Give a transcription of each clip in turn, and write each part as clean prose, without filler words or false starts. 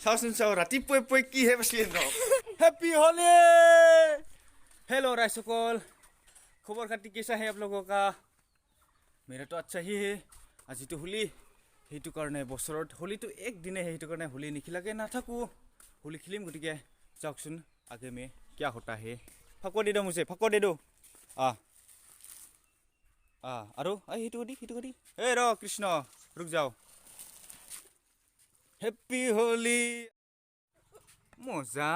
চাওচোন চাও ৰাতিপুৱাই কিহে পাইছিলে ন হেপী হলি हेलो राइसकल खबर खाती कैसा है आप लोगों का मेरा तो अच्छा ही है आज तो होली সেইটো কাৰণে বছৰত হোলি তো এক দিনে সেইটো কাৰণে হোলি নিখিলাকে নাথাকো হোলি খেলিম গতিকে চাওকচোন आगे में क्या होता है फको दे दो मुझे फको दे दो আৰু সেইটো কদি ए रो कृष्ण रुक जाओ हैप्पी होली मजा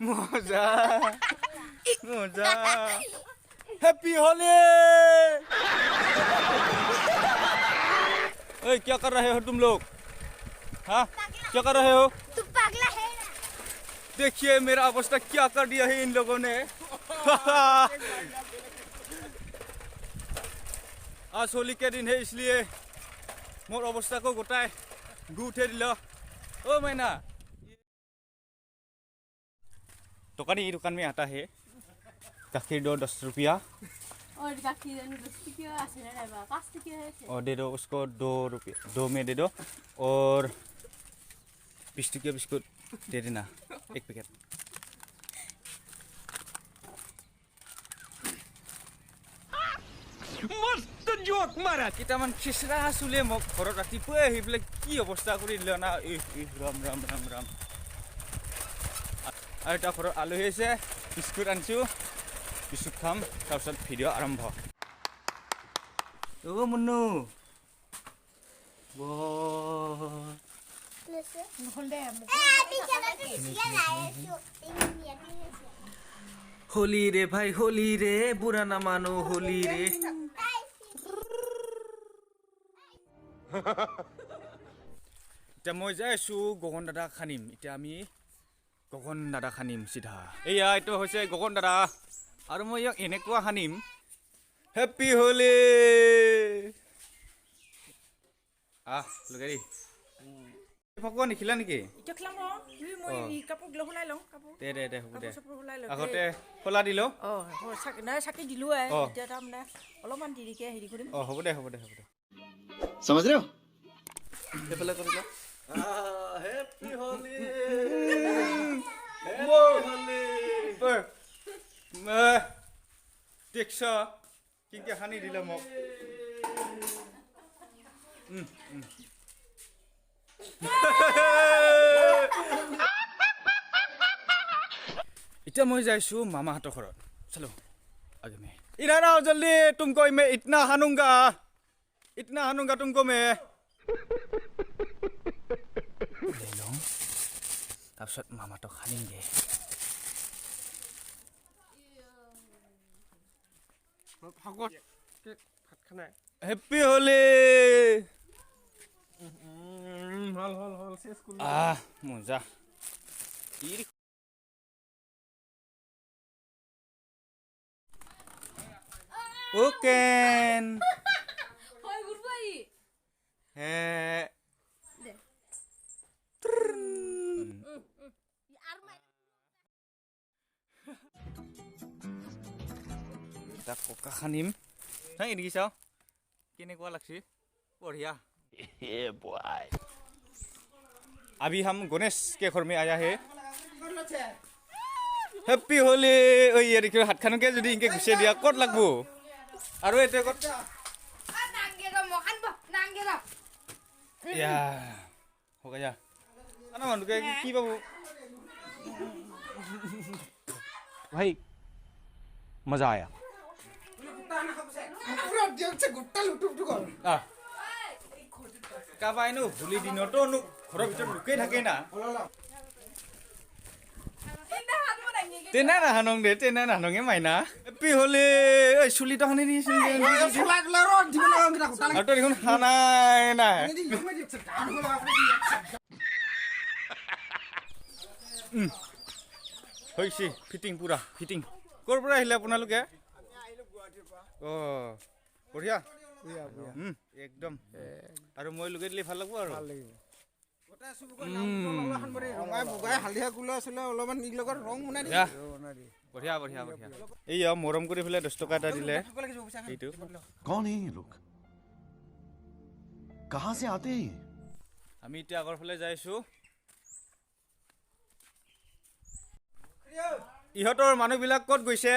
मजा मजा हैप्पी होली ओए क्या कर रहे हो तुम लोग हाँ क्या कर रहे हो तू पागला है ना देखिए मेरा अवस्था क्या कर दिया है इन लोगों ने आज होली के दिन है इसलिए मोर अवस्था को गोटाए गुठे दिल ओ मैना दुकान में आता है गाखिर दो 10 रुपया और गाखिर 10 रुपया আছে না বাবা 5 টাকা আছে और दे दो उसको 2 रुपया 2 में दे दो और 20 टकिया बिस्कुट दे देना एक पैकेट मस्त जोक मारा कितामान खिसरा सुले मक घर रातिपुৱা আহি পেলাই কি অৱস্থা কৰি দিলে না ৰাম ৰাম ৰাম ৰাম আৰু এটা ঘৰত আলহী আছে বিস্কুট আনছো বিস্কুট খাম তাৰপিছত ভিডিঅ' আৰম্ভ ও মুন্নু होली रे भाई होली रे बुरा ना मानो होली रे এতিয়া মই যাই আছো গগন দাদা খানিম এতিয়া আমি গগন দাদা খানিম সিধা এয়া এইটো হৈছে গগন দাদা আৰু মই ইয়াক এনেকুৱা খানিম হেপী হোলি লগাই ফকোৱা নিখিলা নেকি এতিয়া খেলাম মই কাপোৰ গ্লো হলাই লওঁ কাপোৰ দে হ'ব দে হলাই লওঁ আগতে খোলা দিলো চাকি দিলো এতিয়া তাৰমানে অলপমান দেৰিকে হেৰি কৰিম হ'ব দে समझ रहे हो এইফালে কৰিলা হেপী হোলি দেখছ কিনকে সানি দিলে মোক इतना मैं जाइसु मामा हाथों घरत चलो आगे में इधर आओ जल्दी तुमको मैं इतना हानूंगा तुमको मैं ले लो तब सट मामा तो खानेंगे हैप्पी होली मजा ओकेन হয় গুরবাই है আর মাই ता कोका खानिम नहीं इनकी साव किने को लगसी बढ़िया अभी हम गणेश के घर में आया है हैप्पी होली ओय ये देखो हाथ खान के जदी इनके घुसे दिया कत लागबो आरो एते कत নাঙ্গে র মখান নাঙ্গে র या हो गया ana manu के की बाबू भाई मजा आया काबाइनो होली दिनतो नु घर भितर लुकै থাকে ना तेना ना हानंग दे तेना ना हानंगे माइना हैप्पी होली ओइ सुली त हानि नि आरो देखुन हानाय ना হইছি ফিটিং পুরা ফিটিং কোৰ পৰা আহিলে আপোনালোকে বঢ়িয়া একদম আৰু মই লগাই দিলে ভাল লাগব আৰু बढ़िया बढ़िया बढ़िया ये मरम कर 10 टका दिले कौन है ये लोग कहाँ से आते हैं आमी इतना आगर फाले जाइसु ইহঁতৰ মানুহবিলাক ক'ত গৈছে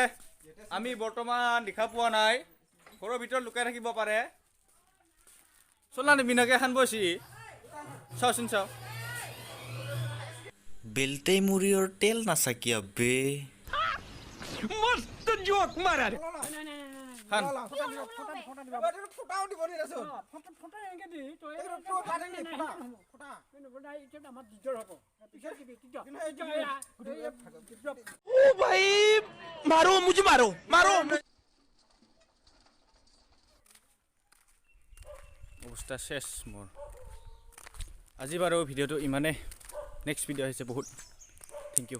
আমি বৰ্তমান দেখা পোৱা নাই ঘৰৰ ভিতৰত লুকাই থাকিব পাৰে চলা নিবিনাকে খান বসি চাওচোন চাও बेलते मुरी और तेल ना सकिया बे খান मारो मुझे मारो मारो অৱস্থা শেষ মোৰ আজি বাৰু ভিডিঅ'টো ইমানে নেক্সট ভিডিঅ' আহিছে বহুত থেংক ইউ